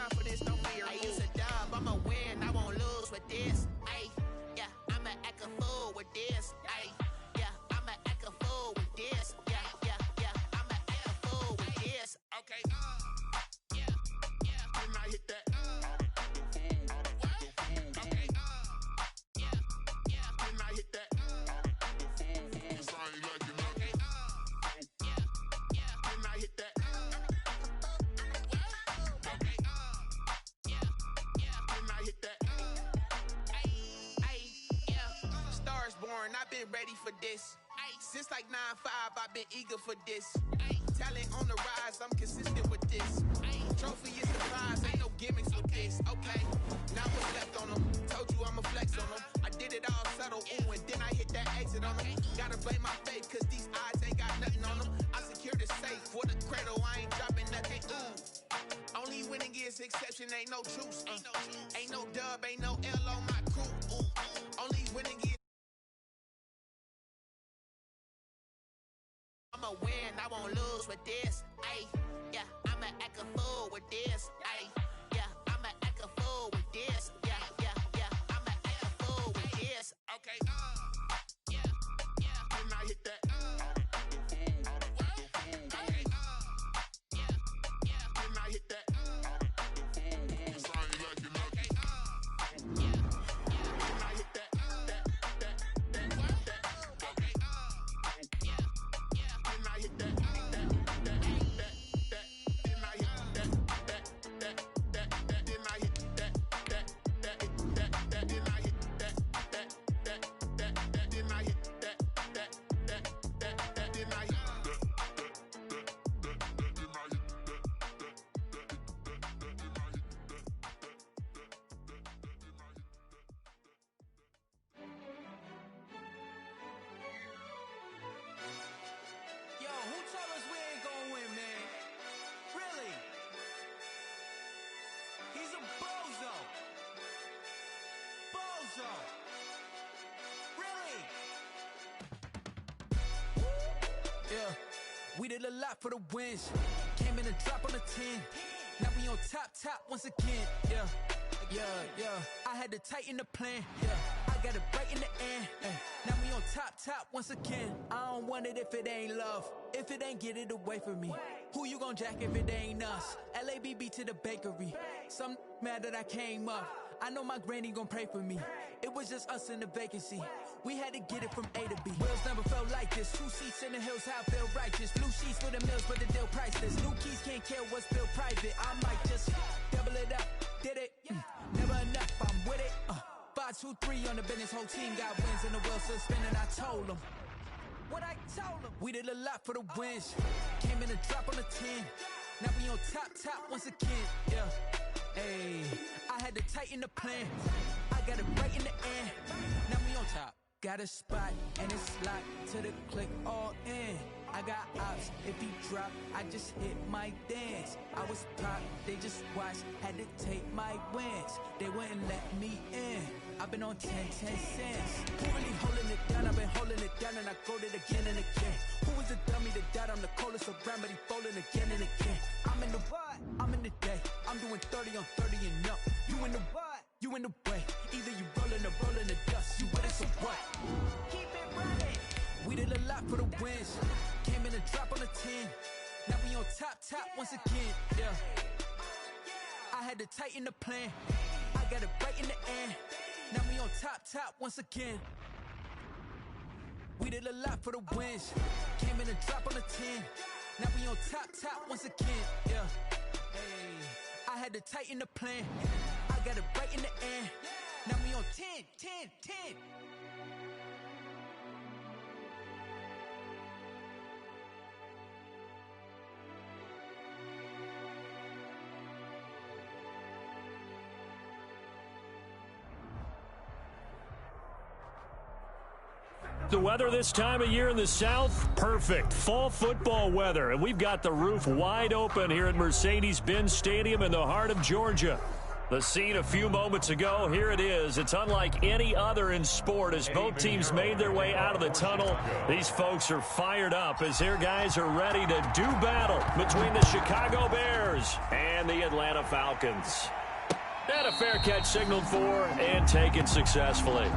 confidence, no fear. I use a dub, I'ma win, I won't lose with this. Ay, yeah, I'ma act a fool with this. Ay, yeah, I'ma act a fool with this. Yeah, yeah, yeah, I'ma act a fool with this. Okay, yeah, yeah, when I hit that. Okay, yeah, yeah, when I hit that. I've been ready for this. Since like 9-5, I've been eager for this. Talent on the rise, I'm consistent with this. Trophy is the prize, ain't no gimmicks with this. Okay, now what's left on them? Told you I'ma flex on them. I did it all subtle, ooh, and then I hit that exit on them. Gotta blame my faith, cause these eyes ain't got nothing on them. I secured the safe for the cradle, I ain't dropping nothing, ooh. Only winning is exception, ain't no truce. Ain't no dub, ain't no L on my crew, ooh. Only winning is I'ma win, I won't lose with this. Ay, yeah, I'ma act a fool with this. Ay, yeah, I'ma act a fool with this. Yeah, yeah, yeah, I'ma act a fool with this. Okay, yeah, yeah, when I hit that. Okay, yeah, yeah, when I hit that. We did a lot for the wins. Came in a drop on the 10. Now we on top once again. Yeah. I had to tighten the plan. Yeah. I got it right in the end. Now we on top once again. I don't want it if it ain't love. If it ain't, get it away from me. Who you gon' jack if it ain't us? LABB to the bakery. Some mad that I came up. I know my granny gon' pray for me. It was just us in the vacancy. We had to get it from A to B. Wheels never felt like this. 2 seats in the hills, how I feel righteous. Blue sheets for the mills, but the deal priceless. New keys can't kill what's built private. I might just double it up. Did it? Never enough, I'm with it. 5, 2, 3 on the business. Whole team got wins and the wheels still spinning. I told them what I told them. We did a lot for the wins. Came in a drop on the 10. Now we on top once again. Yeah. Hey, I had to tighten the plan. I got it right in the end. Now we on top. Got a spot and it's locked to the click all in. I got ops, if he drop, I just hit my dance. I was pop, they just watched, had to take my wins. They wouldn't let me in. I've been on 10 cents. Who really holding it down? I've been holding it down and I go it again and again. Who is the dummy that died? I'm the coldest around, but he folding again and again. I'm in the what? I'm in the day. I'm doing 30 on 30 and up. You in the what? You in the way. Either you rolling or rolling the dust. You with it, so what? Keep it running. We did a lot for the wins. Came in a drop on the 10. Now we on top once again. Yeah. I had to tighten the plan. I got it right in the end. Now we on top once again. We did a lot for the wins. Came in a drop on the 10. Now we on top once again. Yeah. Hey, I had to tighten the plan. I got it right in the end. Now we on 10. The weather this time of year in the South, perfect. Fall football weather. And we've got the roof wide open here at Mercedes-Benz Stadium in the heart of Georgia. The scene a few moments ago, here it is. It's unlike any other in sport as both teams made their way out of the tunnel. These folks are fired up as their guys are ready to do battle between the Chicago Bears and the Atlanta Falcons. And a fair catch signaled for and taken successfully.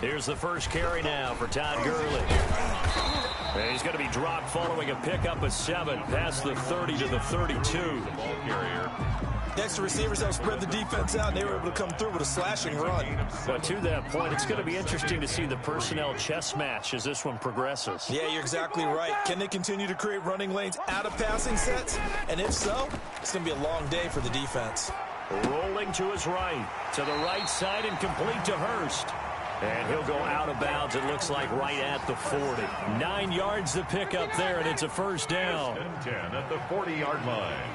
Here's the first carry now for Todd Gurley. And he's going to be dropped following a pickup of 7 past the 30 to the 32. The ball carrier. Next to receivers help spread the defense out, and they were able to come through with a slashing run. But to that point, it's going to be interesting to see the personnel chess match as this one progresses. Yeah, you're exactly right. Can they continue to create running lanes out of passing sets? And if so, it's going to be a long day for the defense. Rolling to his right, to the right side and complete to Hurst. And he'll go out of bounds, it looks like, right at the 40. 9 yards to pick up there, and it's a first down. 10 at the 40-yard line.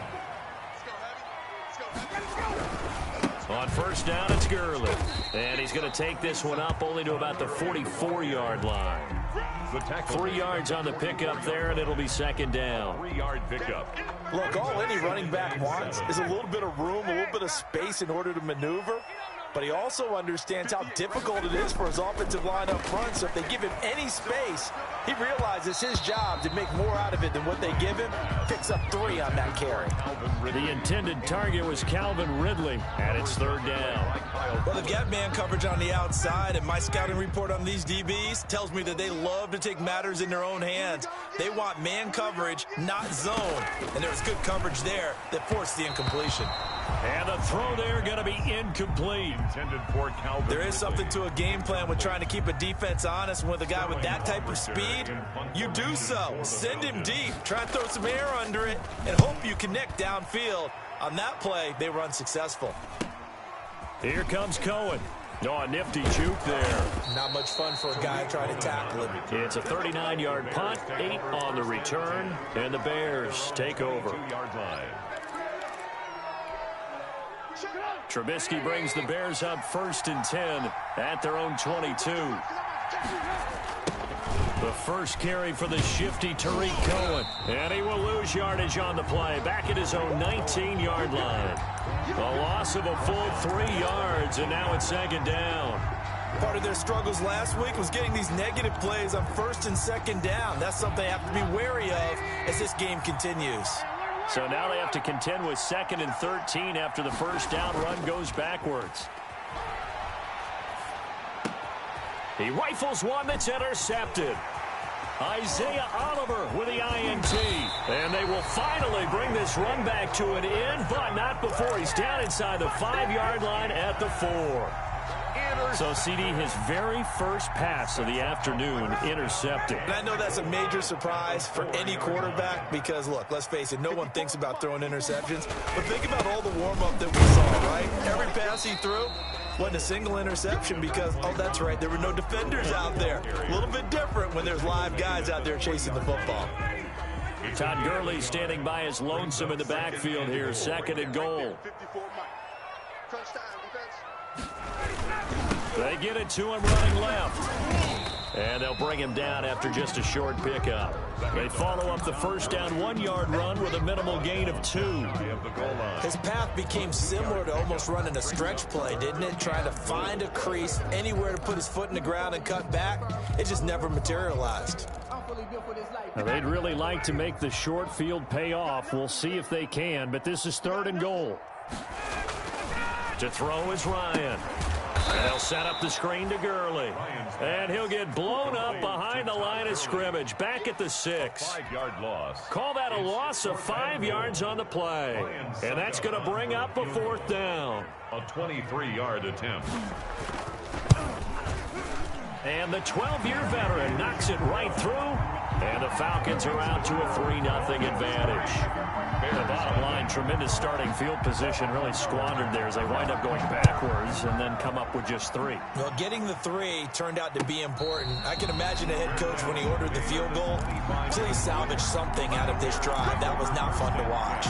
On first down, it's Gurley. And he's going to take this one up only to about the 44-yard line. 3 yards on the pickup there, and it'll be second down. 3-yard pickup. Look, all any running back wants is a little bit of room, a little bit of space in order to maneuver. But he also understands how difficult it is for his offensive line up front. So if they give him any space, he realizes it's his job to make more out of it than what they give him. Picks up 3 on that carry. The intended target was Calvin Ridley, and it's third down. Well, they've got man coverage on the outside, and my scouting report on these DBs tells me that they love to take matters in their own hands. They want man coverage, not zone. And there was good coverage there that forced the incompletion. And the throw there going to be incomplete. Intended for Calvin. There is something to a game plan with trying to keep a defense honest. With a guy with that type of speed, you do so. Send him deep. Try and throw some air under it and hope you connect downfield. On that play, they were unsuccessful. Here comes Cohen. Oh, a nifty juke there. Not much fun for a guy trying to tackle him. It's a 39-yard punt, 8 on the return, and the Bears take over. 2-yard line. Trubisky brings the Bears up 1st and 10 at their own 22. The first carry for the shifty Tariq Cohen. And he will lose yardage on the play. Back at his own 19-yard line. A loss of a full 3 yards, and now it's second down. Part of their struggles last week was getting these negative plays on 1st and 2nd down. That's something they have to be wary of as this game continues. So now they have to contend with 2nd and 13 after the first down run goes backwards. He rifles one that's intercepted. Isaiah Oliver with the INT. And they will finally bring this run back to an end, but not before he's down inside the 5-yard line at the 4. So, CD, his very first pass of the afternoon intercepted. And I know that's a major surprise for any quarterback because, look, let's face it, no one thinks about throwing interceptions. But think about all the warm-up that we saw, right? Every pass he threw wasn't a single interception because, oh, that's right, there were no defenders out there. A little bit different when there's live guys out there chasing the football. Todd Gurley standing by his lonesome in the backfield here, 2nd and goal. They get it to him running left. And they'll bring him down after just a short pickup. They follow up the first down 1-yard run with a minimal gain of 2. His path became similar to almost running a stretch play, didn't it? Trying to find a crease, anywhere to put his foot in the ground and cut back. It just never materialized. Now, they'd really like to make the short field pay off. We'll see if they can, but this is 3rd and goal. To throw is Ryan. And they'll set up the screen to Gurley. And he'll get blown up behind the line of scrimmage. Back at the 6. 5-yard loss. Call that a loss of 5 yards on the play. And that's going to bring up a 4th down. A 23-yard attempt. And the 12-year veteran knocks it right through. And the Falcons are out to a 3-0 advantage. The bottom line, tremendous starting field position, really squandered there as they wind up going backwards and then come up with just 3. Well, getting the 3 turned out to be important. I can imagine the head coach when he ordered the field goal. Please salvage something out of this drive. That was not fun to watch.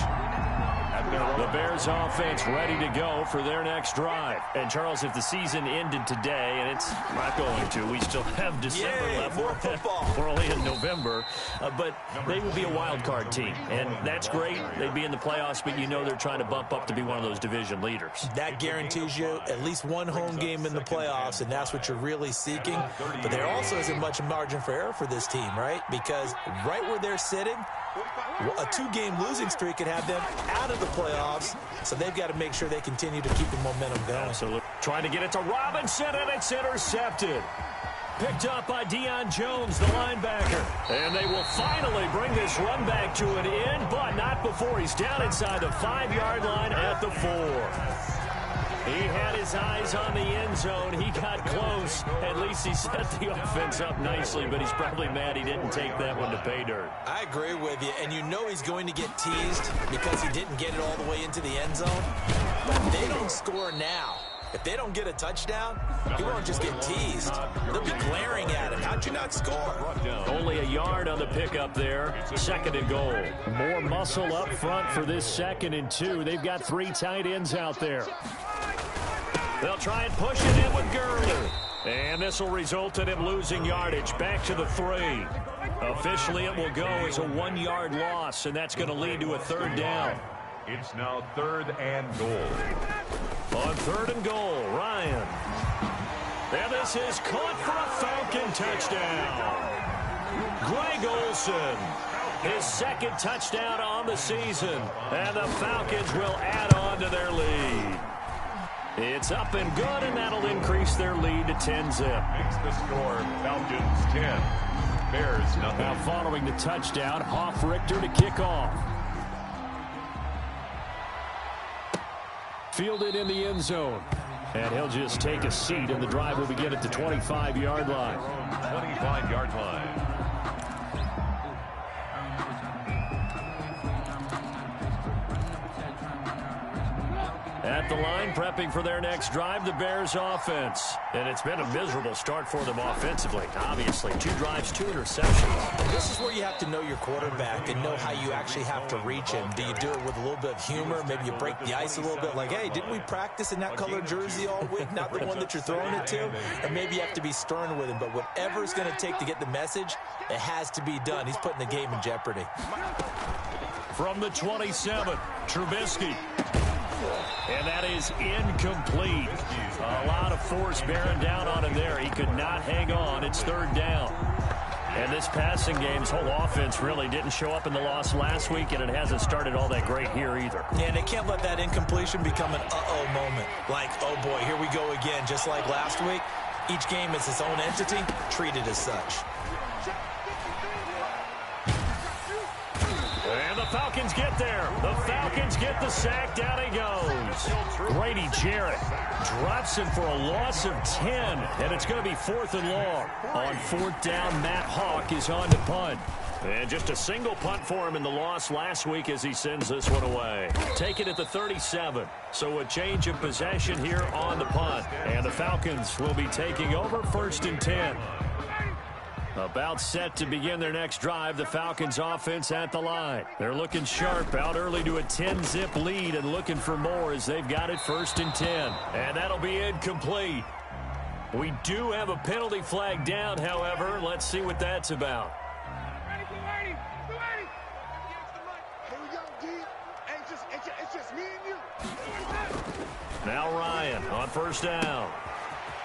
The Bears offense ready to go for their next drive. And, Charles, if the season ended today, and it's not going to, we still have December left. More football. We're only in November. But they will be a wild card team. And that's great. They'd be in the playoffs, but you know they're trying to bump up to be one of those division leaders. That guarantees you at least one home game in the playoffs, and that's what you're really seeking. But there also isn't much margin for error for this team, right? Because right where they're sitting, a 2-game losing streak could have them out of the playoffs, so they've got to make sure they continue to keep the momentum going. Absolutely. Trying to get it to Robinson, and it's intercepted. Picked up by Deion Jones, the linebacker. And they will finally bring this run back to an end, but not before he's down inside the 5-yard line at the 4. He had his eyes on the end zone. He got close. At least he set the offense up nicely, but he's probably mad he didn't take that one to pay dirt. I agree with you, and you know he's going to get teased because he didn't get it all the way into the end zone. But if they don't score now, if they don't get a touchdown, he won't just get teased. They'll be glaring at him. How'd you not score? Only a yard on the pickup there. 2nd and goal. More muscle up front for this 2nd and 2. They've got 3 tight ends out there. They'll try and push it in with Gurley. And this will result in him losing yardage. Back to the 3. Officially, it will go as a 1-yard loss, and that's going to lead to a 3rd down. It's now 3rd and goal. On 3rd and goal, Ryan. And this is caught for a Falcon touchdown. Greg Olsen, his 2nd touchdown on the season. And the Falcons will add on to their lead. It's up and good, and that'll increase their lead to 10-zip. Makes the score Falcons 10, Bears nothing. Now following the touchdown, Hoff-Richter to kick off. Fielded in the end zone. And he'll just take a seat, and the drive will begin at the 25-yard line. 25-yard line. At the line, prepping for their next drive, the Bears offense. And it's been a miserable start for them offensively. Obviously, 2 drives, 2 interceptions. And this is where you have to know your quarterback and know how you actually have to reach him. Do you do it with a little bit of humor? Maybe you break the ice a little bit. Like, hey, didn't we practice in that color jersey all week? Not the one that you're throwing it to? And maybe you have to be stern with him. But whatever it's going to take to get the message, it has to be done. He's putting the game in jeopardy. From the 27, Trubisky. And that is incomplete. A lot of force bearing down on him there. He could not hang on. It's 3rd down. And this passing game's whole offense really didn't show up in the loss last week, and it hasn't started all that great here either. Yeah, and they can't let that incompletion become an uh-oh moment. Like, oh boy, here we go again. Just like last week, each game is its own entity, treated as such. And the Falcons get there. The Falcons get the sack. Down he goes. Grady Jarrett drops him for a loss of 10. And it's going to be 4th and long. On 4th down, Matt Hawk is on to punt. And just a single punt for him in the loss last week as he sends this one away. Take it at the 37. So a change of possession here on the punt. And the Falcons will be taking over 1st and 10. About set to begin their next drive, the Falcons offense at the line. They're looking sharp, out early to a 10-zip lead and looking for more as they've got it 1st and 10. And that'll be incomplete. We do have a penalty flag down, however. Let's see what that's about. Now Ryan on 1st down.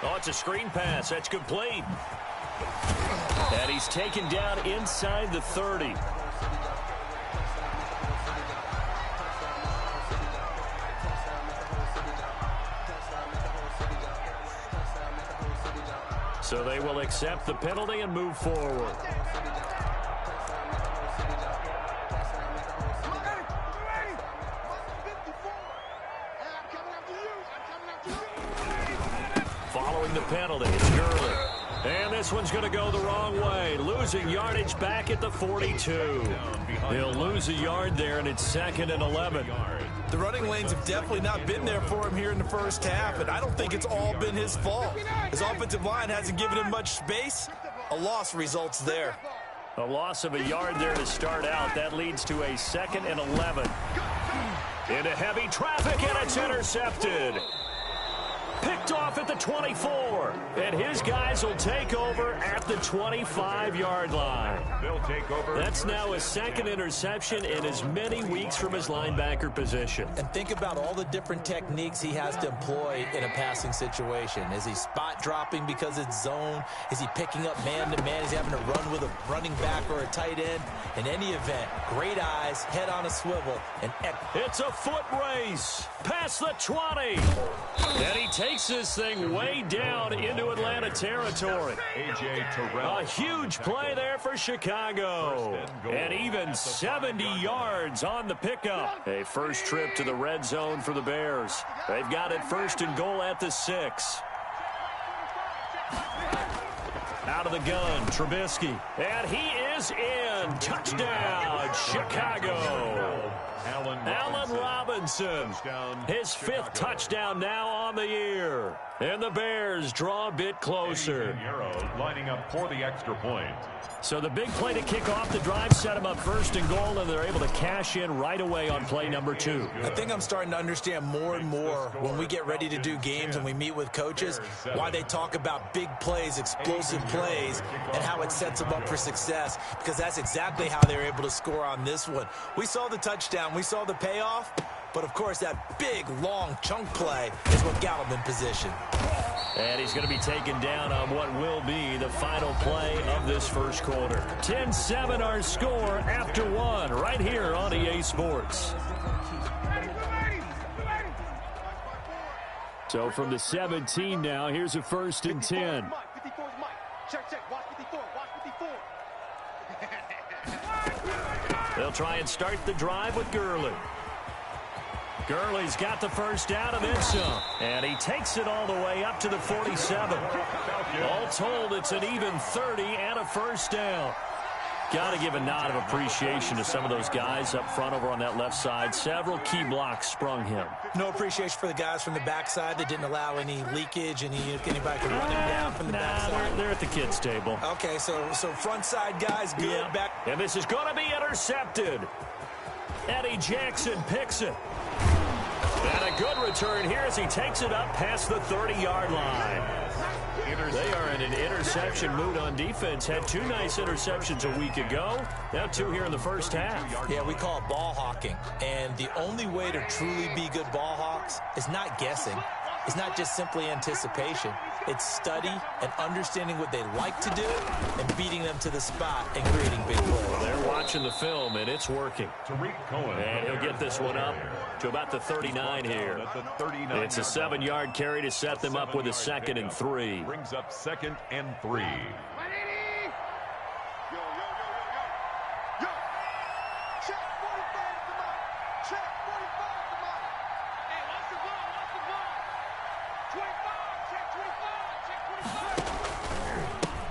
Oh, it's a screen pass. That's complete. And he's taken down inside the 30. So they will accept the penalty and move forward. Following the penalty, it's Gurley. And this one's going to go the wrong way. Losing yardage back at the 42. He'll lose a yard there, and it's 2nd and 11. The running lanes have definitely not been there for him here in the first half, and I don't think it's all been his fault. His offensive line hasn't given him much space. A loss results there. A loss of a yard there to start out. That leads to a 2nd and 11. Into heavy traffic, and it's intercepted. Picked off at the 24, and his guys will take over at the 25-yard line. They'll take over. That's now his 2nd interception in as many weeks from his linebacker position. And think about all the different techniques he has to employ in a passing situation. Is he spot dropping because it's zone? Is he picking up man-to-man? Is he having to run with a running back or a tight end? In any event, great eyes, head on a swivel, and it's a foot race past the 20. And he takes this thing way down into Atlanta territory. A huge play there for Chicago. And even 70 yards on the pickup. A first trip to the red zone for the Bears. They've got it 1st and goal at the 6. Out of the gun, Trubisky. And he is in. Touchdown, Chicago. Allen Robinson, his 5th touchdown now on the year. And the Bears draw a bit closer. Lining up for the extra point. So the big play to kick off the drive set them up 1st and goal, and they're able to cash in right away on play number 2. I think I'm starting to understand more and more when we get ready to do games and we meet with coaches why they talk about big plays, explosive plays, and how it sets them up for success, because that's exactly how they were able to score on this one. We saw the touchdown. We saw the payoff. But, of course, that big, long chunk play is what got him in position. And he's going to be taken down on what will be the final play of this first quarter. 10-7 our score after 1 right here on EA Sports. So from the 17 now, here's a 1st and 10. They'll try and start the drive with Gurley. Gurley's got the first down and then some. And he takes it all the way up to the 47. All told, it's an even 30 and a first down. Got to give a nod of appreciation to some of those guys up front over on that left side. Several key blocks sprung him. No appreciation for the guys from the backside that didn't allow any leakage, anybody could run him down from the backside. They're at the kids' table. Okay, so front side guys good. Yeah. Back. And this is going to be intercepted. Eddie Jackson picks it. And a good return here as he takes it up past the 30-yard line. They are in an interception mood on defense. Had 2 nice interceptions a week ago. Now 2 here in the first half. Yeah, we call it ball hawking. And the only way to truly be good ball hawks is not guessing. It's not just simply anticipation. It's study and understanding what they like to do and beating them to the spot and creating big plays. They're watching the film, and it's working. And he'll get this one up to about the 39 here. It's a 7-yard carry to set them up with a 2nd and 3. Brings up 2nd and 3.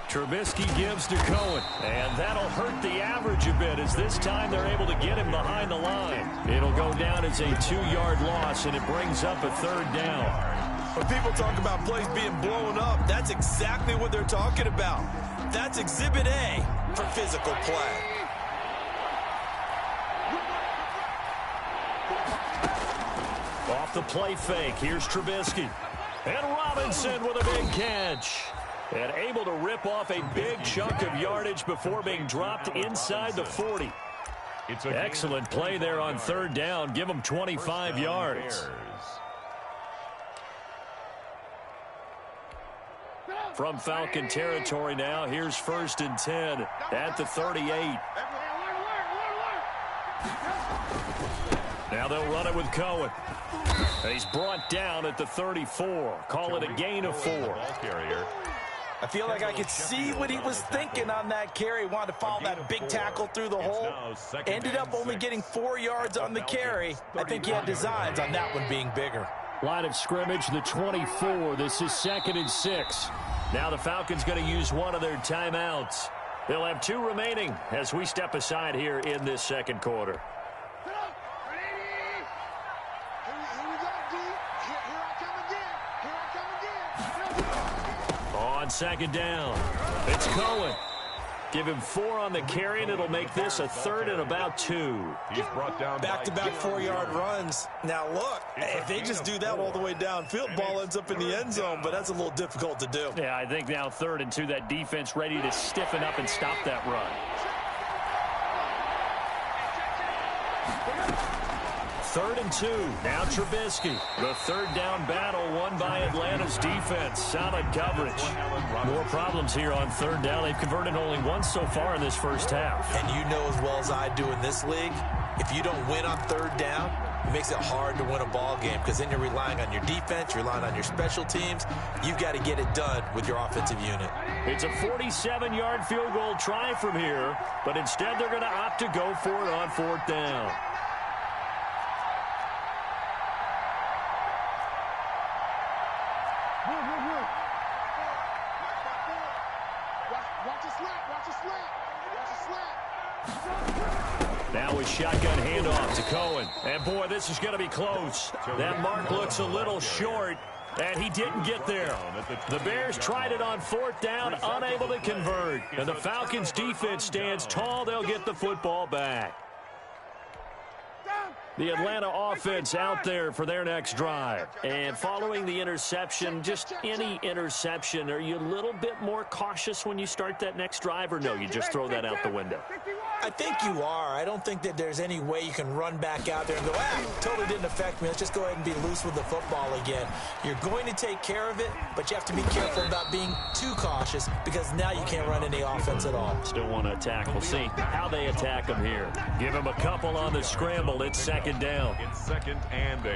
Trubisky gives to Cohen, and that'll hurt the average a bit as this time they're able to get him behind the line. It'll go down as a 2-yard loss, and it brings up a 3rd down. When people talk about plays being blown up, that's exactly what they're talking about. That's Exhibit A for physical play. Off the play fake, here's Trubisky. And Robinson with a big catch. And able to rip off a big chunk of yardage before being dropped inside the 40. Excellent play there on 3rd down. Give them 25 yards. From Falcon territory now, here's 1st and 10 at the 38. Now they'll run it with Cohen. And he's brought down at the 34. Call it a gain of 4. I feel like I could see what he was thinking on that carry. Wanted to follow that big tackle through the hole. Ended up only getting 4 yards on the carry. I think he had designs on that one being bigger. Line of scrimmage, the 24. This is 2nd and 6. Now the Falcons going to use one of their timeouts. They'll have 2 remaining as we step aside here in this second quarter. On second down, it's Cohen. Give him 4 on the carry, and it'll make this a 3rd and about 2. He's brought down back-to-back 4-yard runs. Now, look, if they just do that all the way downfield, ball ends up in the end zone, but that's a little difficult to do. Yeah, I think now 3rd and 2, that defense ready to stiffen up and stop that run. 3rd and 2. Now Trubisky. The 3rd down battle won by Atlanta's defense. Solid coverage. More problems here on 3rd down. They've converted only once so far in this first half. And you know as well as I do in this league, if you don't win on 3rd down, it makes it hard to win a ball game because then you're relying on your defense, you're relying on your special teams. You've got to get it done with your offensive unit. It's a 47-yard field goal try from here, but instead they're going to opt to go for it on 4th down. Now a shotgun handoff to Cohen. And, boy, this is going to be close. That mark looks a little short, and he didn't get there. The Bears tried it on 4th down, unable to convert. And the Falcons' defense stands tall. They'll get the football back. The Atlanta offense out there for their next drive. And following the interception, just any interception, are you a little bit more cautious when you start that next drive, or no, you just throw that out the window? I think you are. I don't think that there's any way you can run back out there and go, totally didn't affect me. Let's just go ahead and be loose with the football again. You're going to take care of it, but you have to be careful about being too cautious because now you can't run any offense at all. Still want to attack. We'll see how they attack them here. Give them a couple on the scramble. It's 2nd down. It's 2nd and 8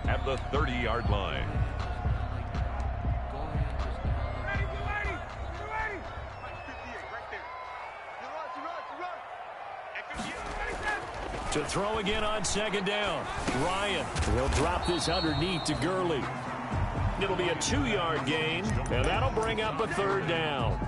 at the 30-yard line. To throw again on 2nd down. Ryan. He'll drop this underneath to Gurley. It'll be a 2-yard gain, and that'll bring up a 3rd down.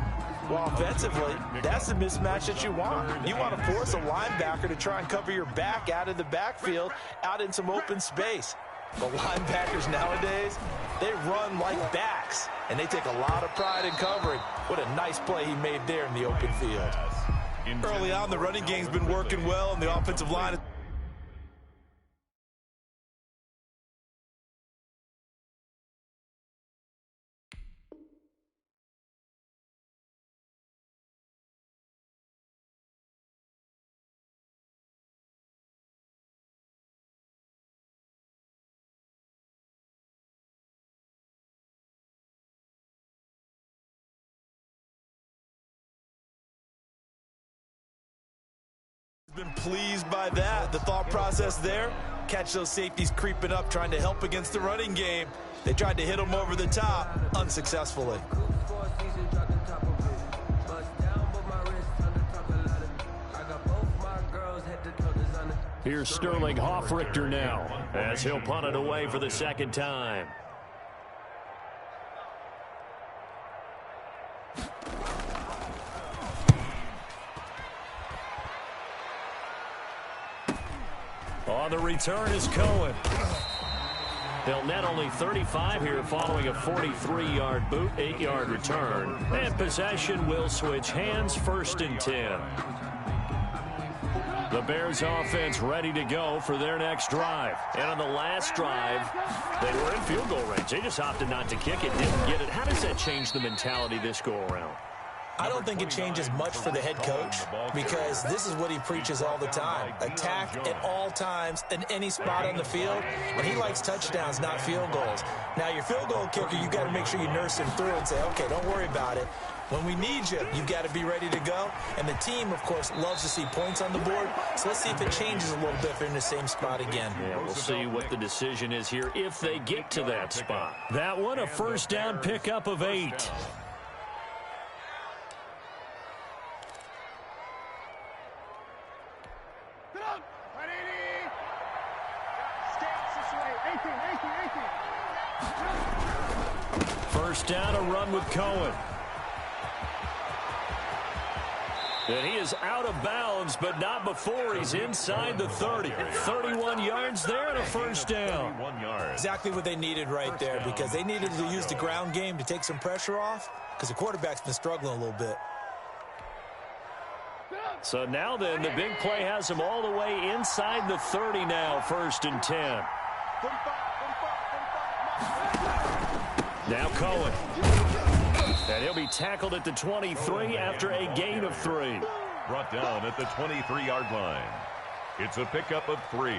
Well, offensively, that's the mismatch that you want. You want to force a linebacker to try and cover your back out of the backfield, out in some open space. The linebackers nowadays, they run like backs, and they take a lot of pride in covering. What a nice play he made there in the open field. Early on, the running game's been working well, and the offensive line is been pleased by that. The thought process there, catch those safeties creeping up, trying to help against the running game. They tried to hit them over the top, unsuccessfully. Here's Sterling Hoffrichter now as he'll punt it away for the 2nd time. On the return is Cohen. They'll net only 35 here following a 43-yard boot, 8-yard return. And possession will switch hands, 1st and 10. The Bears offense ready to go for their next drive. And on the last drive, they were in field goal range. They just opted not to kick it, didn't get it. How does that change the mentality this go-around? I don't think it changes much for the head coach because this is what he preaches all the time. Attack at all times in any spot on the field, and he likes touchdowns, not field goals. Now, your field goal kicker, you got to make sure you nurse him through and say, okay, don't worry about it. When we need you, you've got to be ready to go. And the team, of course, loves to see points on the board. So let's see if it changes a little bit if they're in the same spot again. Yeah, we'll see what the decision is here if they get to that spot. That one, a 1st down pickup of 8. First down, a run with Cohen. And he is out of bounds, but not before he's inside the 30. 31 yards there and a first down. Exactly what they needed right there, because they needed to use the ground game to take some pressure off, because the quarterback's been struggling a little bit. So now then, the big play has him all the way inside the 30 now, 1st and 10. Now Cohen. And he'll be tackled at the 23 after a gain of 3. Brought down at the 23-yard line. It's a pickup of 3.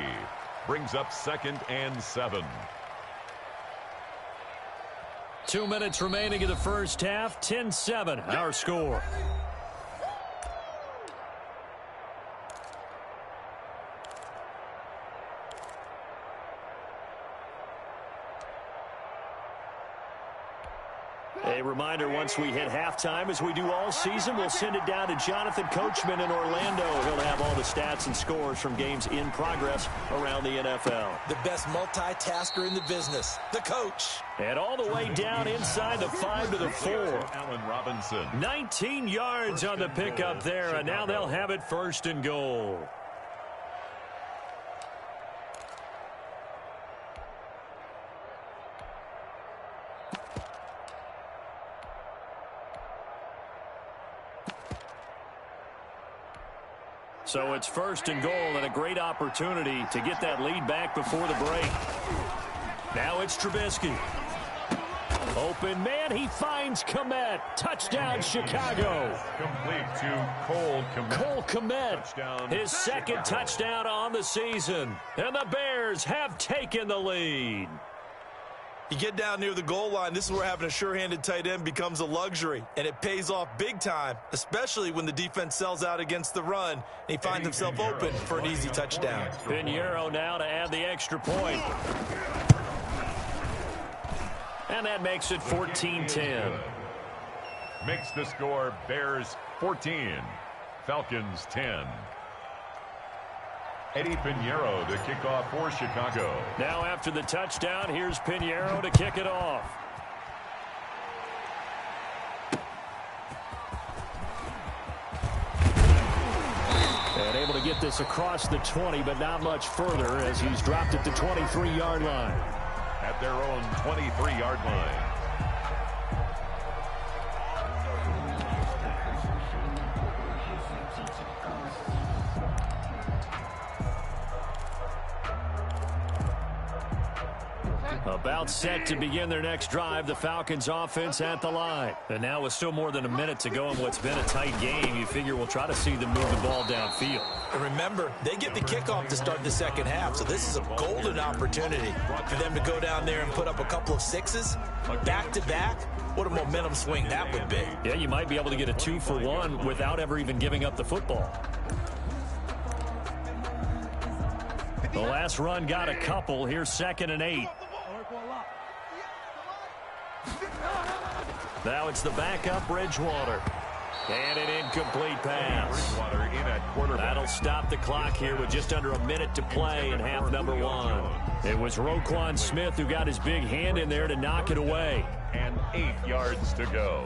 Brings up 2nd and 7. 2 minutes remaining in the first half. 10-7, our score. A reminder, once we hit halftime, as we do all season, we'll send it down to Jonathan Coachman in Orlando. He'll have all the stats and scores from games in progress around the NFL. The best multitasker in the business, the coach. And all the way down inside the 5 to the 4. Allen Robinson. 19 yards on the pickup there, and now they'll have it 1st and goal. So it's 1st and goal and a great opportunity to get that lead back before the break. Now it's Trubisky. Open man, he finds Kmet. Touchdown, Chicago. Complete to Cole Kmet. Cole Kmet, his 2nd touchdown on the season. And the Bears have taken the lead. You get down near the goal line, this is where having a sure-handed tight end becomes a luxury, and it pays off big time, especially when the defense sells out against the run, and he finds himself open for an easy touchdown. Pinheiro now to add the extra point. And that makes it 14-10. Makes the score Bears 14, Falcons 10. Eddie Pinheiro to kick off for Chicago. Now after the touchdown, here's Pinheiro to kick it off. And able to get this across the 20, but not much further as he's dropped at the 23-yard line. At their own 23-yard line. About set to begin their next drive, the Falcons offense at the line. And now with still more than a minute to go in what's been a tight game, you figure we'll try to see them move the ball downfield. And remember, they get the kickoff to start the second half, so this is a golden opportunity for them to go down there and put up a couple of 6s back-to-back. What a momentum swing that would be. Yeah, you might be able to get a 2-for-1 without ever even giving up the football. The last run got a couple. Here's 2nd and 8. Now it's the backup, Bridgewater. And an incomplete pass. Bridgewater in at quarterback. That'll stop the clock here with just under a minute to play in half number 1. It was Roquan Smith who got his big hand in there to knock it away. And 8 yards to go.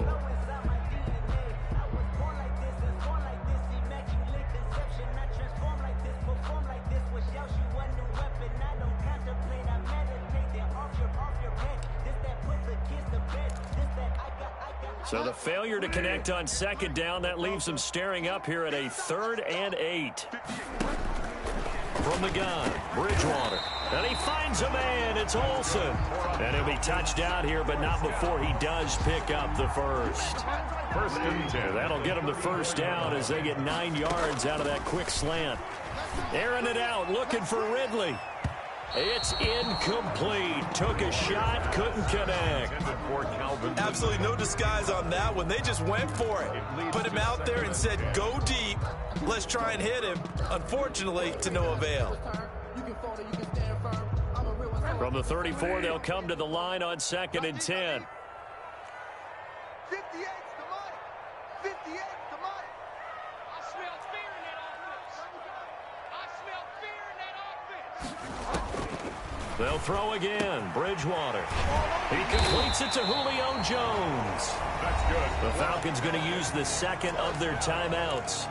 So the failure to connect on 2nd down, that leaves them staring up here at a 3rd and 8. From the gun, Bridgewater. And he finds a man. It's Olsen. And he'll be touched out here, but not before he does pick up the first. 1st and 10. That'll get them the first down as they get 9 yards out of that quick slant. Airing it out, looking for Ridley. It's incomplete. Took a shot, couldn't connect. Absolutely no disguise on that one. They just went for it. Put him out there and said, go deep. Let's try and hit him. Unfortunately, to no avail. From the 34, they'll come to the line on 2nd and 10. 58's the money. 58's the money. I smell fear in that offense. I smell fear in that offense. They'll throw again. Bridgewater. He completes it to Julio Jones. That's good. The Falcons going to use the second of their timeouts,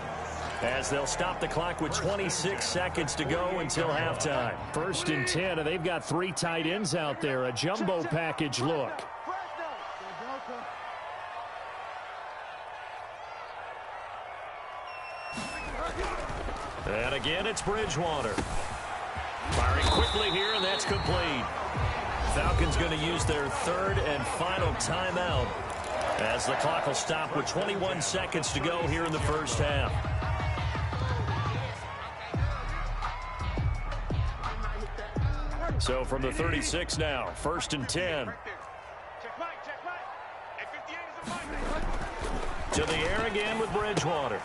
as they'll stop the clock with 26 seconds to go until halftime. 1st and 10, and they've got 3 tight ends out there. A jumbo package look. And again, it's Bridgewater. Firing quickly here, and that's complete. Falcons going to use their 3rd and final timeout, as the clock will stop with 21 seconds to go here in the first half. So from the 36 now, 1st and 10. To the air again with Bridgewater.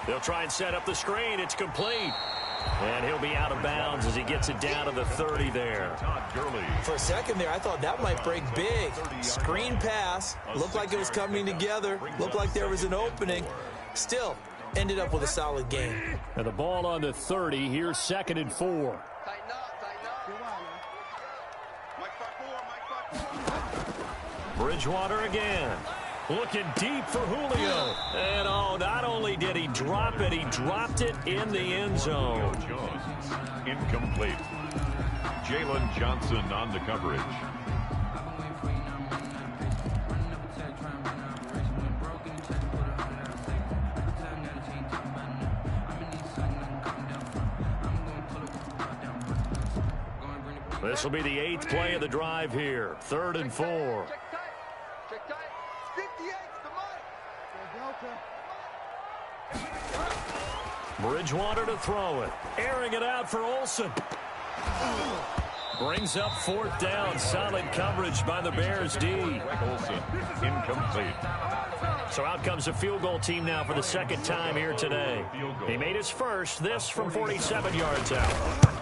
They'll try and set up the screen. It's complete. And he'll be out of bounds as he gets it down to the 30 there. For a second there, I thought that might break big. Screen pass. Looked like it was coming together. Looked like there was an opening. Still, ended up with a solid game. And the ball on the 30. Here's 2nd and 4. Bridgewater again. Looking deep for Julio. And not only did he drop it, he dropped it in the end zone. Incomplete. Jalen Johnson on the coverage. This will be the 8th play of the drive here. 3rd and 4. Bridgewater to throw it. Airing it out for Olsen. Brings up 4th down. Solid coverage by the Bears D. Olsen, incomplete. So out comes the field goal team now for the 2nd time here today. He made his first, this from 47 yards out.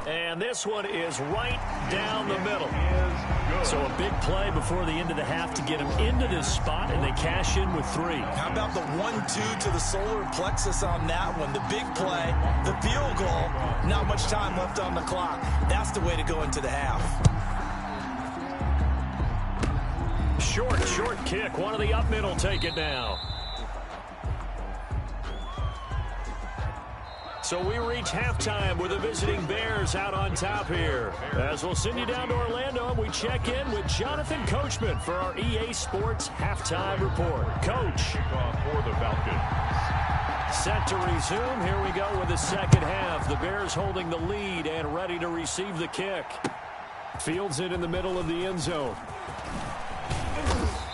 And this one is right down the middle. So a big play before the end of the half to get him into this spot, and they cash in with 3. How about the 1-2 to the solar plexus on that one? The big play, the field goal, not much time left on the clock. That's the way to go into the half. Short kick. One of the up middle take it now. So we reach halftime with the visiting Bears out on top here. As we'll send you down to Orlando, and we check in with Jonathan Coachman for our EA Sports Halftime Report. Coach. For the Falcons. Set to resume. Here we go with the second half. The Bears holding the lead and ready to receive the kick. Fields it in the middle of the end zone.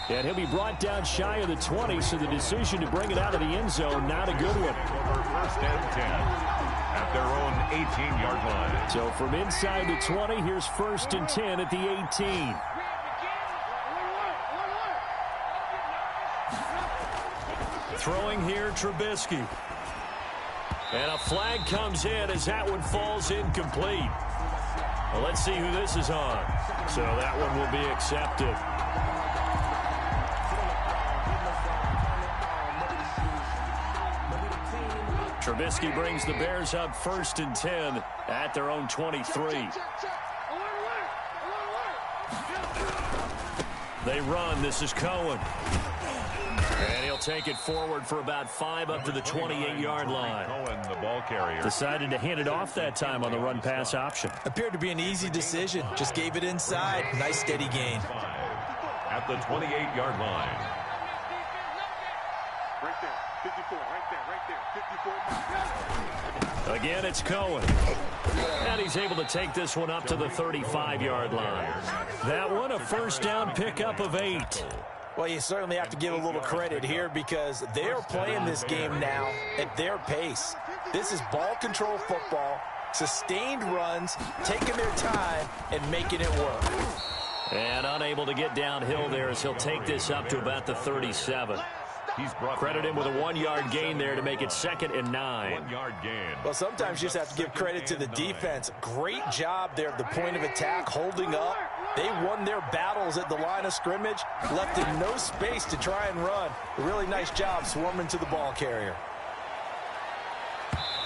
And he'll be brought down shy of the 20, so the decision to bring it out of the end zone, not a good one. 1st and 10 at their own 18-yard line. So from inside the 20, here's 1st and 10 at the 18. Throwing here, Trubisky. And a flag comes in as that one falls incomplete. Well, let's see who this is on. So that one will be accepted. Trubisky brings the Bears up 1st and 10 at their own 23. They run. This is Cohen. And he'll take it forward for about 5 up to the 28-yard line. Cohen, the ball carrier. Decided to hand it off that time on the run-pass option. Appeared to be an easy decision. Just gave it inside. Nice steady gain. 5 at the 28-yard line. Right there. 54, right there, 54. Again, it's Cohen. And he's able to take this one up to the 35-yard line. That one, a 1st down pickup of 8. Well, you certainly have to give a little credit here because they're playing this game now at their pace. This is ball control football, sustained runs, taking their time, and making it work. And unable to get downhill there as he'll take this up to about the 37. He's brought Credit him with a 1-yard gain there to make it 2nd and 9. 1-yard gain. Well, sometimes you just have to give credit to the defense. Great job there at the point of attack, holding up. They won their battles at the line of scrimmage, left in no space to try and run. A really nice job swarming to the ball carrier.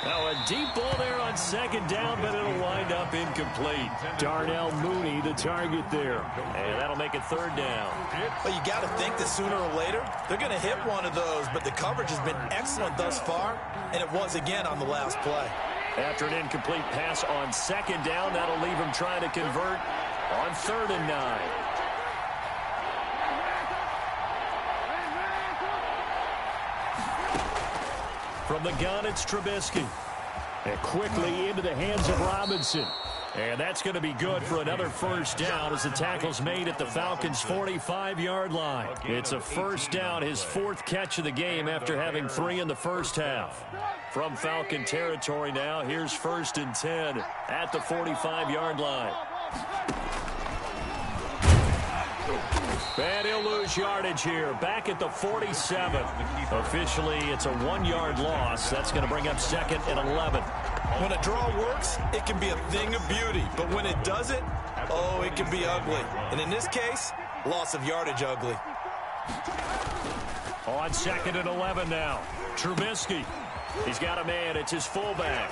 Now a deep ball there on second down, but it'll wind up incomplete. Darnell Mooney, the target there. And that'll make it third down. Well, you got to think that sooner or later, they're going to hit one of those, but the coverage has been excellent thus far, and it was again on the last play. After an incomplete pass on second down, that'll leave him trying to convert on 3rd and 9. From the gun, it's Trubisky. And quickly into the hands of Robinson. And that's going to be good for another first down as the tackle's made at the Falcons' 45-yard line. It's a first down, his 4th catch of the game after having 3 in the first half. From Falcon territory now, here's 1st and 10 at the 45-yard line. And he'll lose yardage here. Back at the 47. Officially, it's a 1-yard loss. That's going to bring up 2nd and 11. When a draw works, it can be a thing of beauty. But when it doesn't, oh, it can be ugly. And in this case, loss of yardage ugly. On 2nd and 11 now. Trubisky. He's got a man. It's his fullback.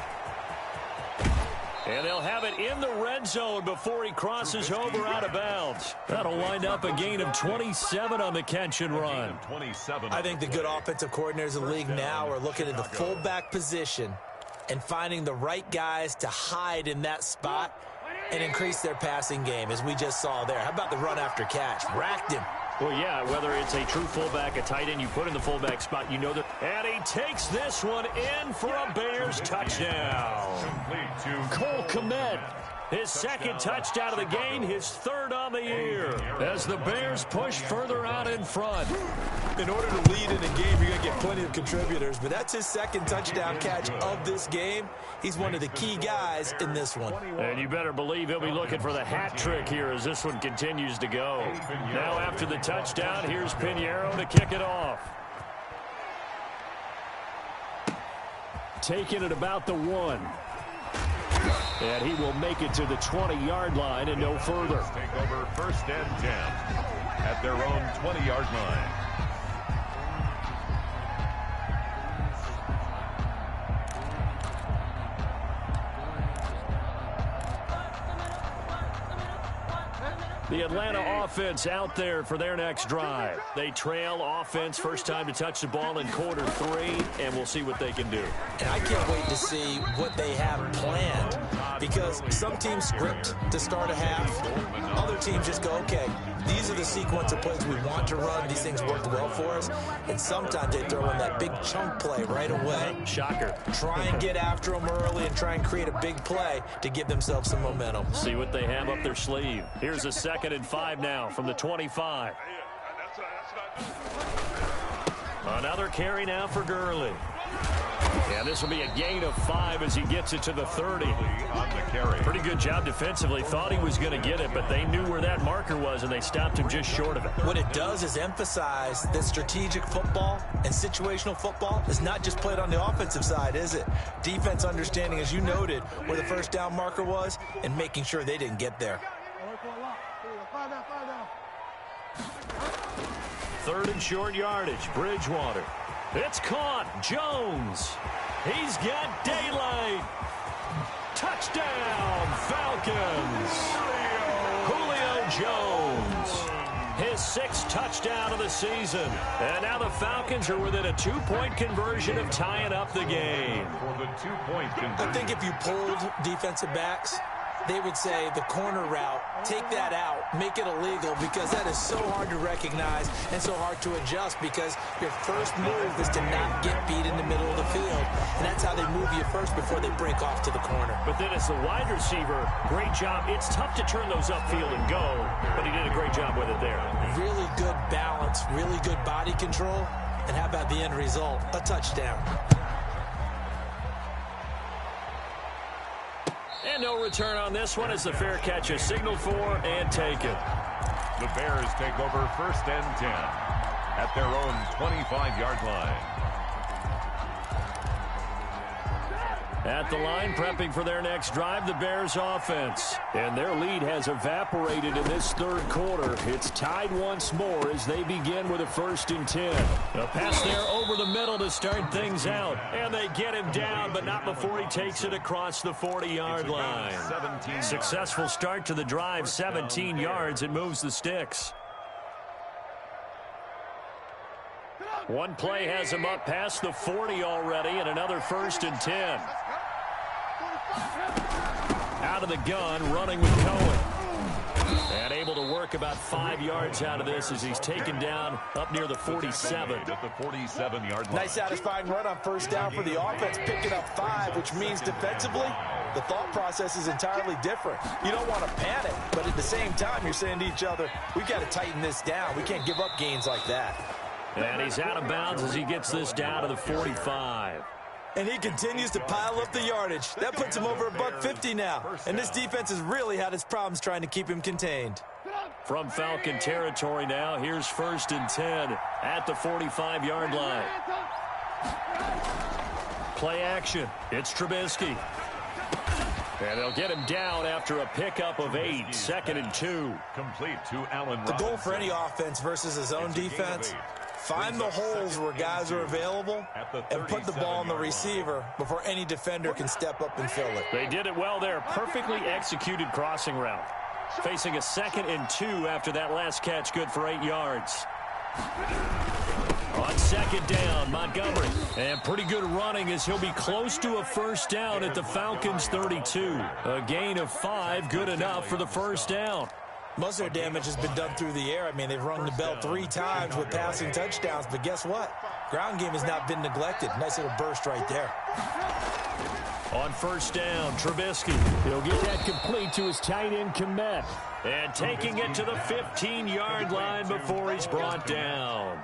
And they'll have it in the red zone before he crosses over out of bounds. That'll wind up a gain of 27 on the catch and run. I think the good offensive coordinators in the league now are looking at the fullback position and finding the right guys to hide in that spot and increase their passing game, as we just saw there. How about the run after catch? Racked him. Well, yeah, whether it's a true fullback, a tight end you put in the fullback spot, you know that. And he takes this one in for a Bears touchdown. Cole Kmet, his 2nd touchdown of the game, his 3rd on the year, as the Bears push further out in front. In order to lead in a game, you're going to get plenty of contributors, but that's his 2nd touchdown catch of this game. He's one of the key guys in this one. And you better believe he'll be looking for the hat trick here as this one continues to go. Now after the touchdown, here's Pinheiro to kick it off. Taking it about the 1. And he will make it to the 20-yard line and no further. Take over 1st and 10 at their own 20-yard line. The Atlanta offense out there for their next drive. They trail offense, first time to touch the ball in quarter 3, and we'll see what they can do. And I can't wait to see what they have planned, because some teams script to start a half. Other teams just go, okay, these are the sequence of plays we want to run. These things worked well for us. And sometimes they throw in that big chunk play right away. Shocker. Try and get after them early and try and create a big play to give themselves some momentum. See what they have up their sleeve. Here's a 2nd and 5 now from the 25. Another carry now for Gurley. And this will be a gain of 5 as he gets it to the 30. On the carry. Pretty good job defensively. Thought he was going to get it, but they knew where that marker was, and they stopped him just short of it. What it does is emphasize that strategic football and situational football is not just played on the offensive side, is it? Defense understanding, as you noted, where the first down marker was and making sure they didn't get there. 3rd and short yardage. Bridgewater. It's caught. Jones. He's got daylight. Touchdown, Falcons. Julio Jones. His 6th touchdown of the season. And now the Falcons are within a 2-point conversion of tying up the game. For the 2-point conversion. I think if you pulled defensive backs, they would say the corner route, take that out, make it illegal, because that is so hard to recognize and so hard to adjust, because your first move is to not get beat in the middle of the field. And that's how they move you first before they break off to the corner. But then as the wide receiver, great job. It's tough to turn those upfield and go, but he did a great job with it there. Really good balance, really good body control. And how about the end result? A touchdown. And no return on this one as the fair catch is signaled for and taken. The Bears take over 1st and 10 at their own 25-yard line. At the line, prepping for their next drive, the Bears offense. And their lead has evaporated in this third quarter. It's tied once more as they begin with a 1st and 10. A pass there over the middle to start things out. And they get him down, but not before he takes it across the 40-yard line. Successful start to the drive, 17 yards. It moves the sticks. One play has him up past the 40 already, and another 1st and 10. Out of the gun, running with Cohen. And able to work about 5 yards out of this as he's taken down up near the 47. At the 47-yard line. Nice satisfying run on 1st down for the offense, picking up 5, which means defensively, the thought process is entirely different. You don't want to panic, but at the same time, you're saying to each other, we've got to tighten this down. We can't give up gains like that. And he's out of bounds as he gets this down to the 45. And he continues to pile up the yardage. That puts him over $150 now. And this defense has really had its problems trying to keep him contained. From Falcon territory now, here's 1st and 10 at the 45-yard line. Play action. It's Trubisky. And they'll get him down after a pickup of 8, 2nd and 2. Complete to Allen The Robinson. goal for any offense versus his own defense, find the holes where guys are available and put the ball on the receiver before any defender can step up and fill it. They did it well there. Perfectly executed crossing route. Facing a 2nd and 2 after that last catch, good for 8 yards. On 2nd down, Montgomery. And pretty good running as he'll be close to a 1st down at the Falcons' 32. A gain of 5, good enough for the 1st down. Most of their damage has been done through the air. I mean, they've rung the bell 3 times with passing touchdowns, but guess what? Ground game has not been neglected. Nice little burst right there. On 1st down, Trubisky. He'll get that complete to his tight end, Kmet. And taking it to the 15-yard line before he's brought down.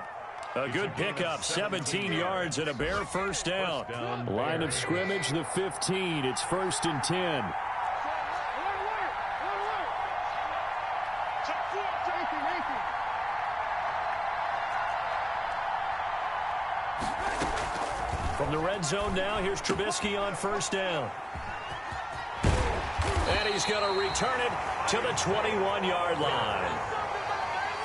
A good pickup, 17 yards and a bare 1st down. Line of scrimmage, the 15. It's 1st and 10. From the red zone now, here's Trubisky on 1st down. And he's going to return it to the 21-yard line.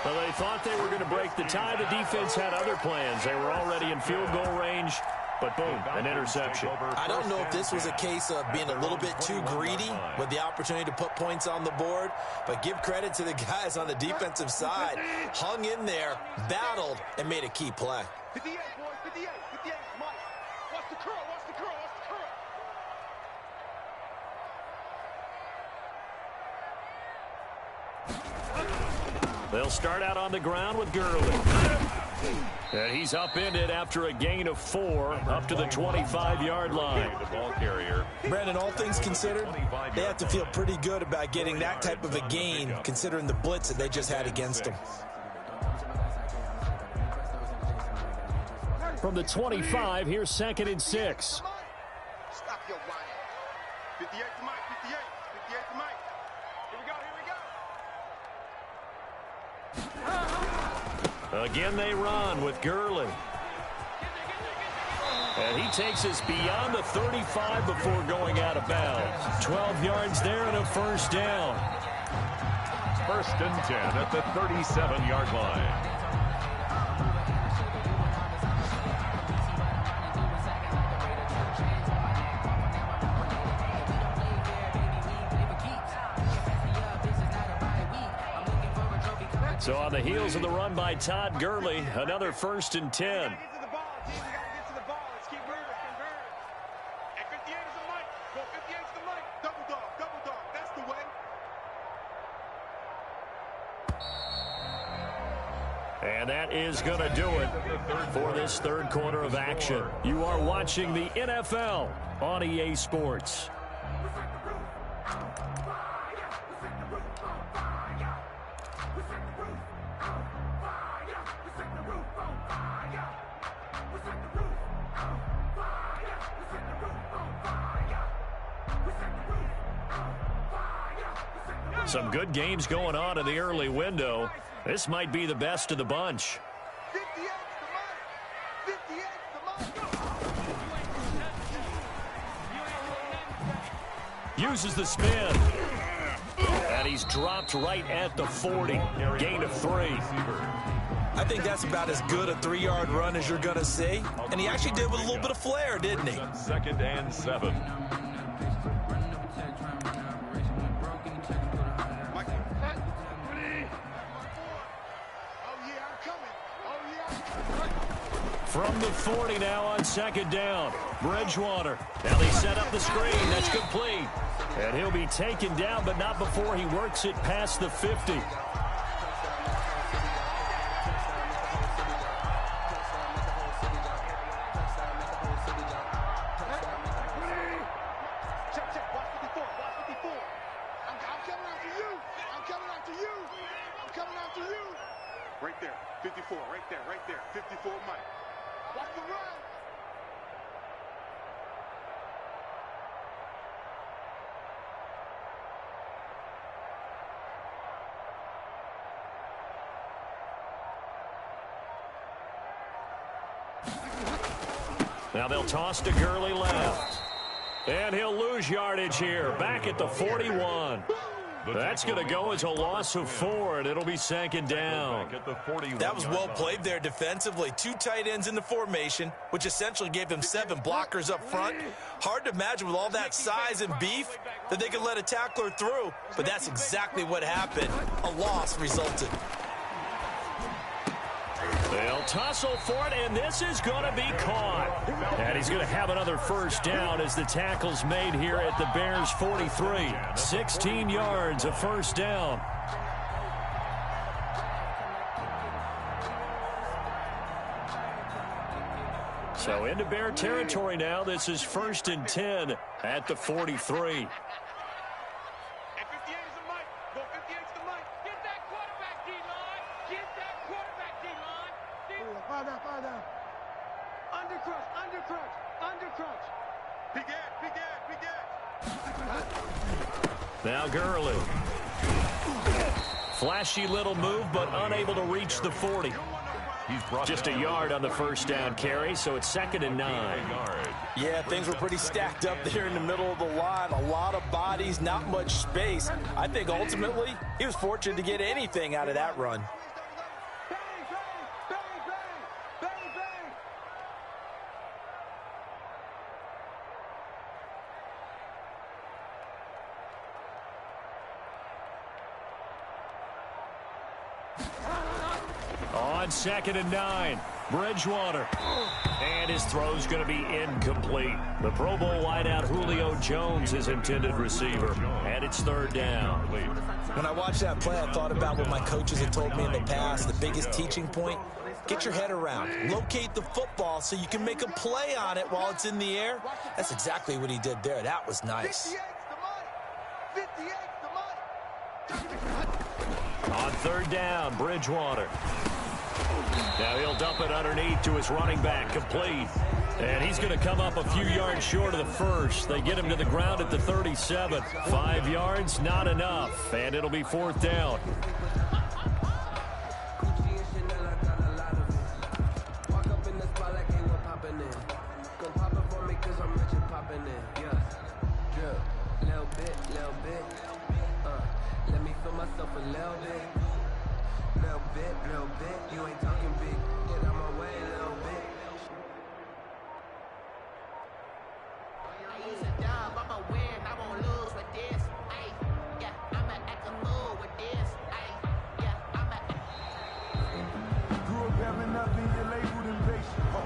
Well, they thought they were going to break the tie. The defense had other plans. They were already in field goal range, but boom, an interception. I don't know if this was a case of being a little bit too greedy with the opportunity to put points on the board, but give credit to the guys on the defensive side. Hung in there, battled, and made a key play. 58, boys, 58, 58, Mike. Watch the curl, watch the curl, watch the curl. They'll start out on the ground with Gurley. And he's upended after a gain of 4 up to the 25-yard line. The ball carrier. Brandon, all things considered, they have to feel pretty good about getting that type of a gain considering the blitz that they just had against them. From the 25, here's 2nd and 6. Stop your whining. 58 to Mike, 58, 58 to Mike. Here we go, here we go. Again, they run with Gurley. And he takes us beyond the 35 before going out of bounds. 12 yards there and a 1st down. 1st and 10 at the 37-yard line. So on the heels of the run by Todd Gurley, another 1st and 10. Get to the ball, team. We got to get to the ball. Let's keep moving. Convert. And 58 is the Mike. Go 58 is the Mike. Double dog, double dog. That's the way. And that is going to do it for this third quarter of action. You are watching the NFL on EA Sports. Some good games going on in the early window. This might be the best of the bunch. 58 the Mike. 58 the Mike. Uses the spin. And he's dropped right at the 40. Gain of 3. I think that's about as good a 3-yard run as you're going to see. And he actually did with a little bit of flair, didn't he? 2nd and 7. From the 40 now on 2nd down. Bridgewater. Now they set up the screen. That's complete. And he'll be taken down, but not before he works it past the 50. Right there, 54, right there, 54 Mike. Watch the run. Now they'll toss to Gurley left. And he'll lose yardage here, back at the 41. That's going to go as a loss of 4, and it'll be 2nd down. That was well played there defensively. 2 tight ends in the formation, which essentially gave them 7 blockers up front. Hard to imagine with all that size and beef that they could let a tackler through, but that's exactly what happened. A loss resulted. They'll tussle for it, and this is going to be caught. And he's going to have another 1st down as the tackle's made here at the Bears' 43. 16 yards, a 1st down. So into Bear territory now. This is 1st and 10 at the 43. Now Gurley. Flashy little move, but unable to reach the 40. Just a yard on the 1st down carry, so it's 2nd and 9. Yeah, things were pretty stacked up there in the middle of the line. A lot of bodies, not much space. I think ultimately he was fortunate to get anything out of that run. On 2nd and 9, Bridgewater. And his throw's going to be incomplete. The Pro Bowl wideout Julio Jones is intended receiver. And it's 3rd down. When I watched that play, I thought about what my coaches had told me in the past. The biggest teaching point, get your head around. Locate the football so you can make a play on it while it's in the air. That's exactly what he did there. That was nice. On 3rd down, Bridgewater. Now he'll dump it underneath to his running back, complete. And he's going to come up a few yards short of the 1st. They get him to the ground at the 37. 5 yards, not enough. And it'll be 4th down.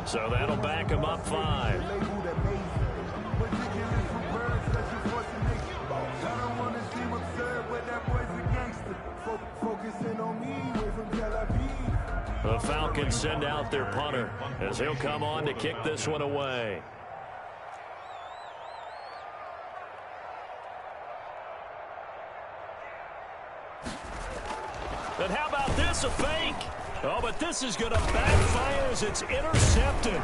So that'll back him up 5. The Falcons send out their punter as he'll come on to kick this one away. And how about this, a fake? Oh, but this is going to backfire as it's intercepted.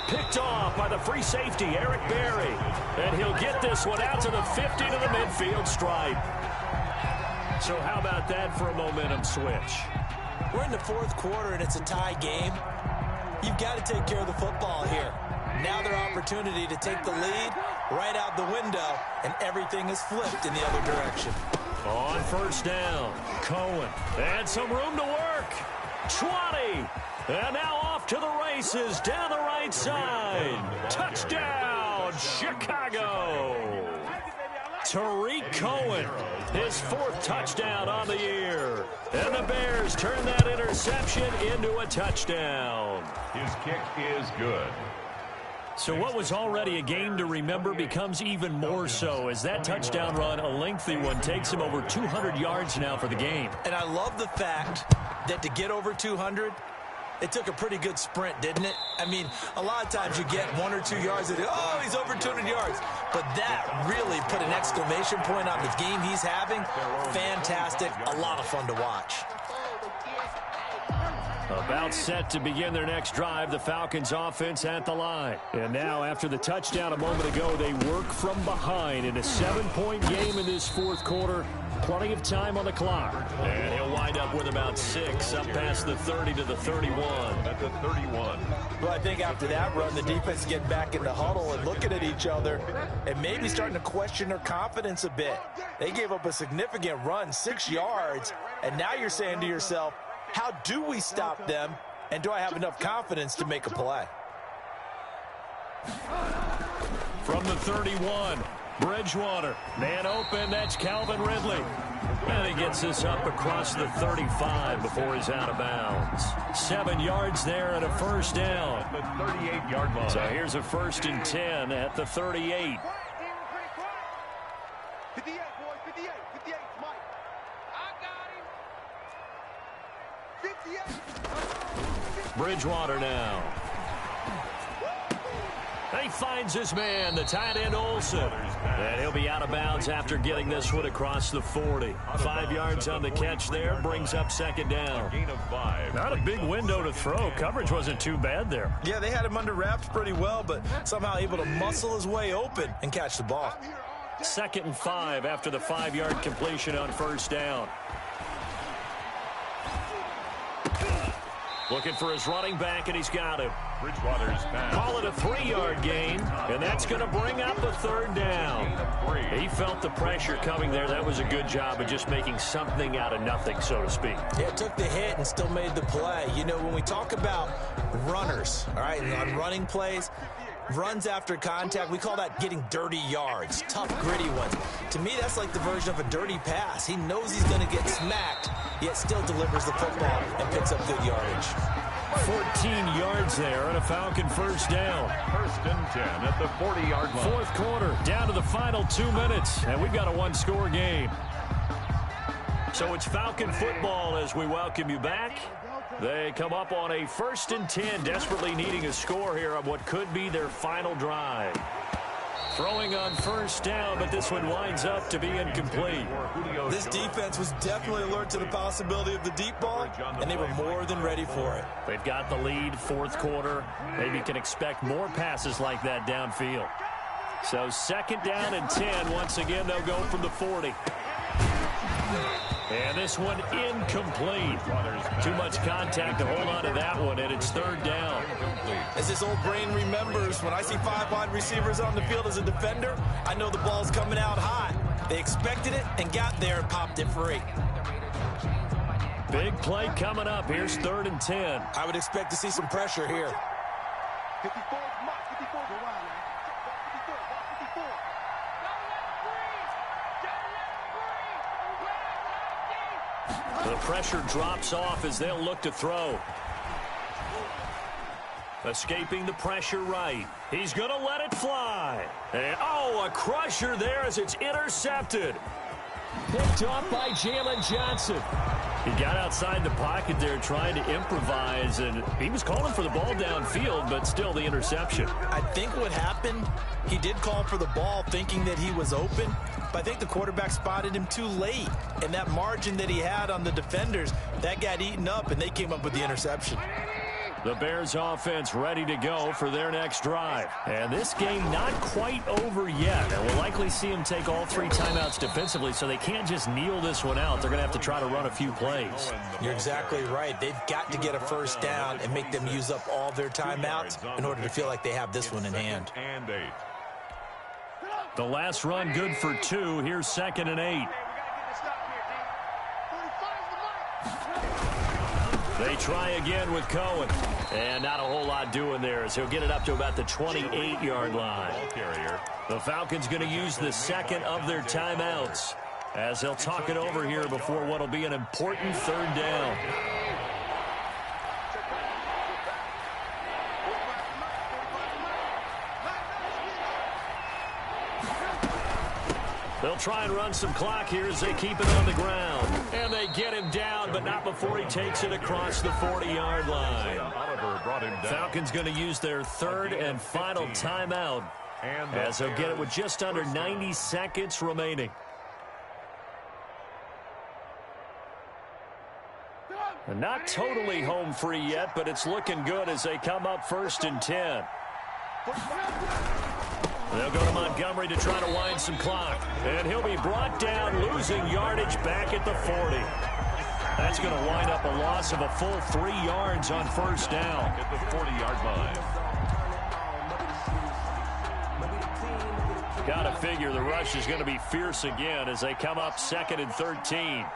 Picked off by the free safety, Eric Berry. And he'll get this one out to the 50 to the midfield stripe. So how about that for a momentum switch? We're in the 4th quarter, and it's a tie game. You've got to take care of the football here. Now their opportunity opportunity to take the lead right out the window, and everything is flipped in the other direction. On first down, Cohen. And some room to work. 20. And now off to the races down the right side. Touchdown, Chicago. Tariq Cohen, his 4th touchdown on the year. And the Bears turn that interception into a touchdown. His kick is good. So what was already a game to remember becomes even more so as that touchdown run, a lengthy one, takes him over 200 yards now for the game. And I love the fact that to get over 200, it took a pretty good sprint, didn't it? I mean, a lot of times you get 1 or 2 yards and, oh, he's over 200 yards. But that really put an exclamation point on the game he's having. Fantastic. A lot of fun to watch. About set to begin their next drive, the Falcons offense at the line. And now, after the touchdown a moment ago, they work from behind in a 7-point game in this 4th quarter. Plenty of time on the clock. And he'll wind up with about 6, up past the 30 to the 31. At the 31. Well, I think after that run, the defense is getting back in the huddle and looking at each other and maybe starting to question their confidence a bit. They gave up a significant run, 6 yards, and now you're saying to yourself, how do we stop them, and do I have enough confidence to make a play? From the 31, Bridgewater. Man open, that's Calvin Ridley. And he gets this up across the 35 before he's out of bounds. 7 yards there and a first down. At the 38-yard line. So here's a 1st and 10 at the 38. 58, boys, 58, 58, Mike. I got him. 58. Bridgewater now. He finds his man, the tight end Olsen. And he'll be out of bounds after getting this one across the 40. 5 yards on the catch there, brings up 2nd down. Gain of 5. Not a big window to throw. Coverage wasn't too bad there. Yeah, they had him under wraps pretty well, but somehow able to muscle his way open and catch the ball. 2nd and 5 after the 5-yard completion on first down. Looking for his running back, and he's got him. Bridgewater's pass. Call it a 3-yard gain, and that's going to bring up a 3rd down. He felt the pressure coming there. That was a good job of just making something out of nothing, so to speak. Yeah, took the hit and still made the play. You know, when we talk about runners, all right, and on running plays, runs after contact, we call that getting dirty yards, tough, gritty ones. To me, that's like the version of a dirty pass. He knows he's going to get smacked, yet still delivers the football and picks up good yardage. 14 yards there and a Falcon first down. 1st and 10 at the 40-yard line. 4th quarter, down to the final 2 minutes, and we've got a 1-score game. So it's Falcon football as we welcome you back. They come up on a 1st and 10, desperately needing a score here on what could be their final drive. Throwing on first down, but this one winds up to be incomplete. This defense was definitely alert to the possibility of the deep ball, and they were more than ready for it. They've got the lead, 4th quarter. Maybe can expect more passes like that downfield. So 2nd down and 10. Once again, they'll go from the 40. And this one incomplete. Too much contact to hold on to that one, and it's 3rd down. As this old brain remembers, when I see 5 wide receivers on the field as a defender, I know the ball's coming out hot. They expected it and got there and popped it free. Big play coming up. Here's 3rd and 10. I would expect to see some pressure here. 54, Mike, 54, go on, man. 54, 54. The pressure drops off as they'll look to throw. Escaping the pressure right. He's going to let it fly. And, oh, a crusher there as it's intercepted. Picked off by Jalen Johnson. He got outside the pocket there trying to improvise, and he was calling for the ball downfield, but still the interception. I think what happened, he did call for the ball thinking that he was open, but I think the quarterback spotted him too late. And that margin that he had on the defenders, that got eaten up, and they came up with the interception. The Bears offense ready to go for their next drive. And this game not quite over yet. And we'll likely see them take all 3 timeouts defensively, so they can't just kneel this one out. They're going to have to try to run a few plays. You're exactly right. They've got to get a first down and make them use up all their timeouts in order to feel like they have this one in hand. The last run good for 2. Here's 2nd and 8. They try again with Cohen. And not a whole lot doing there as he'll get it up to about the 28-yard line. The Falcons going to use the 2nd of their timeouts as they'll talk it over here before what will be an important 3rd down. They'll try and run some clock here as they keep it on the ground. And they get him down, but not before he takes it across the 40-yard line. Falcons going to use their 3rd and final timeout as they'll get it with just under 90 seconds remaining. Not totally home free yet, but it's looking good as they come up 1st and 10. They'll go to Montgomery to try to wind some clock. And he'll be brought down, losing yardage back at the 40. That's going to wind up a loss of a full 3 yards on 1st down. At the 40-yard line. Got to figure the rush is going to be fierce again as they come up 2nd and 13.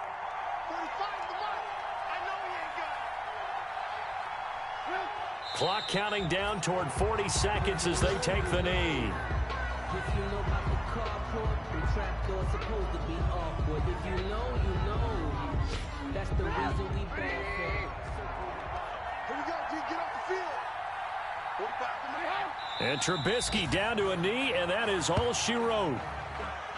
Clock counting down toward 40 seconds as they take the knee. If you know about the carport, the trapdoor's supposed to be awkward. If you know, you know. That's the reason we ball for. Here we go, G. Get off the field. 45 to my house. And Trubisky down to a knee, and that is all she wrote.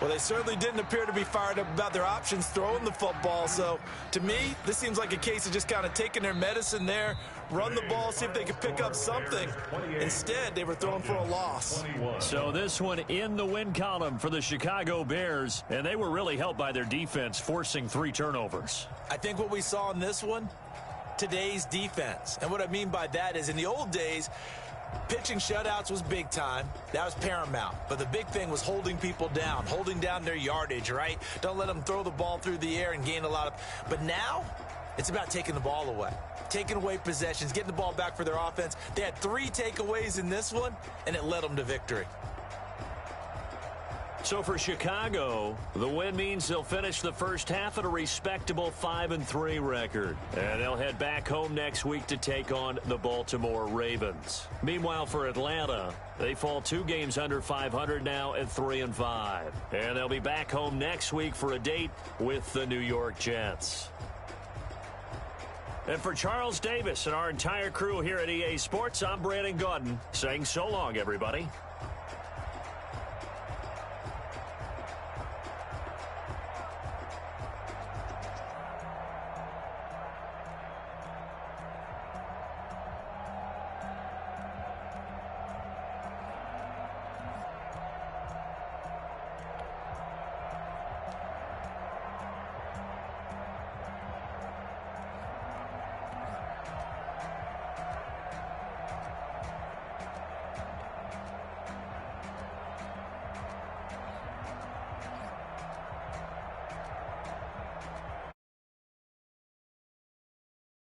Well, they certainly didn't appear to be fired up about their options throwing the football. So, to me, this seems like a case of just kind of taking their medicine there, run the ball, see if they could pick up something. Instead, they were throwing for a loss. So this one in the win column for the Chicago Bears, and they were really helped by their defense, forcing 3 turnovers. I think what we saw in this one, today's defense. And what I mean by that is in the old days, pitching shutouts was big time. That was paramount. But the big thing was holding people down, holding down their yardage, right? Don't let them throw the ball through the air and gain a lot of... But now, it's about taking the ball away. Taking away possessions, getting the ball back for their offense. They had 3 takeaways in this one, and it led them to victory. So for Chicago, the win means they'll finish the first half at a respectable 5-3 record. And they'll head back home next week to take on the Baltimore Ravens. Meanwhile, for Atlanta, they fall 2 games under 500 now at 3-5. And they'll be back home next week for a date with the New York Jets. And for Charles Davis and our entire crew here at EA Sports, I'm Brandon Gaudin saying so long, everybody.